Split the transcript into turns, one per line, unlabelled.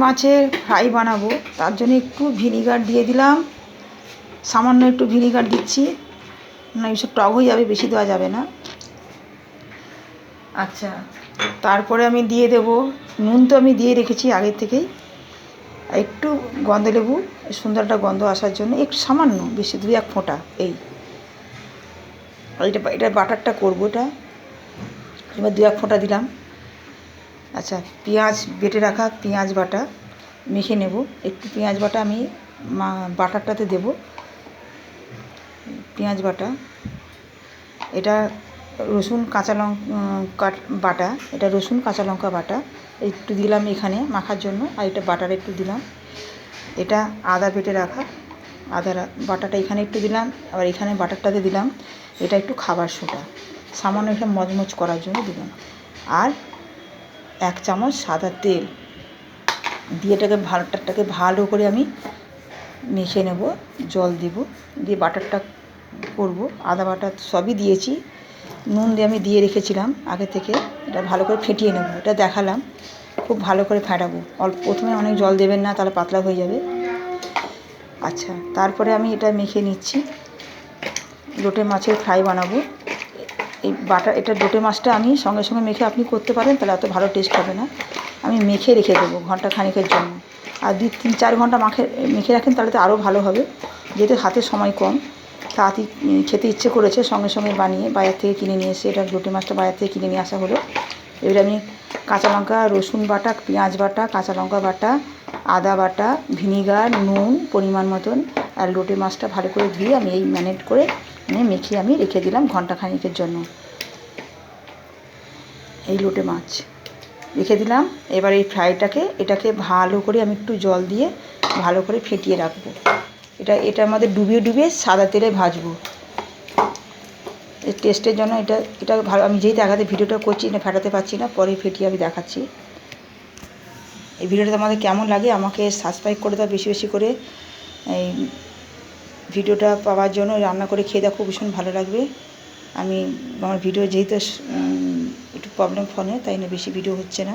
মাছের ফ্রাই বানাবো, তার জন্য একটু ভিনিগার দিয়ে দিলাম, সামান্য একটু ভিনিগার দিচ্ছি, না এইসব টক হয়ে যাবে, বেশি দেওয়া যাবে না। আচ্ছা, তারপরে আমি দিয়ে দেব নুন, তো আমি দিয়ে রেখেছি আগে থেকেই। একটু গন্ধ লেবু, সুন্দর একটা গন্ধ আসার জন্য একটু সামান্য, বেশি 2-1 ফোঁটা এই এটা বাটারটা করবো, এটা এবার 2-1 ফোঁটা দিলাম। আচ্ছা, পেঁয়াজ বেটে রাখা পেঁয়াজ বাটা মেখে নেব। একটু পেঁয়াজ বাটা আমি বাটারটাতে দেব, পেঁয়াজ বাটা। এটা রসুন কাঁচা লঙ্কা বাটা, এটা রসুন কাঁচা লঙ্কা বাটা একটু দিলাম এখানে মাখার জন্য, আর এটা বাটার একটু দিলাম। এটা আদা বেটে রাখা, আদা বাটাটা এখানে একটু দিলাম, আবার এখানে বাটারটাতে দিলাম। এটা একটু খাবার সোডা সামান্য একটা মচমচ করার জন্য দিলাম, আর 1 চামচ সাদা তেল দিয়ে এটাকে ভালো করে আমি মেখে নেব। জল দেব, দিয়ে বাটারটা করব। আদা বাটা সবই দিয়েছি, নুন দিয়ে আমি দিয়ে রেখেছিলাম আগে থেকে। এটা ভালো করে ফেটিয়ে নেব, এটা দেখালাম। খুব ভালো করে ফেটাবো, প্রথমে অনেক জল দেবেন না, তাহলে পাতলা হয়ে যাবে। আচ্ছা, তারপরে আমি এটা মেখে নিচ্ছি। লোটে মাছের ফ্রাই বানাবো। এই এটা লোটে মাছটা আমি সঙ্গে সঙ্গে মেখে আপনি করতে পারেন, তাহলে এত ভালো টেস্ট হবে না। আমি মেখে রেখে দেবো ঘন্টা খানেকের জন্য, আর 2-3-4 ঘন্টা মেখে রাখেন, তাহলে তো আরও ভালো হবে। যেহেতু হাতে সময় কম, তাড়াতাড়ি খেতে ইচ্ছে করেছে, সঙ্গে সঙ্গে বানিয়ে বাজার থেকে কিনে নিয়ে এসে, এটা লোটে মাছটা বাজার থেকে কিনে নিয়ে আসা হলো। এবার আমি কাঁচা লঙ্কা, রসুন বাটা, পেঁয়াজ বাটা, কাঁচা লঙ্কা বাটা, আদা বাটা, ভিনিগার, নুন পরিমাণ মতন, আর লোটে মাছটা ভালো করে ধুয়ে আমি এই ম্যারিনেট করে মেখে আমি রেখে দিলাম ঘন্টা খানিকের জন্য। এই লোটে মাছ রেখে দিলাম। এবার এই এটাকে ভালো করে আমি একটু জল দিয়ে ভালো করে ফেটিয়ে রাখবো। এটার মধ্যে ডুবিয়ে সাদা তেলে ভাজবো। এর টেস্টের জন্য এটা ভালো। আমি যেই দেখাতে ভিডিওটা করছি, এটা ফেটাতে পারছি না, পরে ফেটিয়ে আমি দেখাচ্ছি। এই ভিডিওটা তোমাদের কেমন লাগে আমাকে সাবস্ক্রাইব করে দাও বেশি বেশি করে। এই ভিডিওটা পাওয়ার জন্য রান্না করে খেয়ে দেখো, ভীষণ ভালো লাগবে। আমার ভিডিও যেহেতু একটু প্রবলেম ফোনে, তাই না বেশি ভিডিও হচ্ছে না।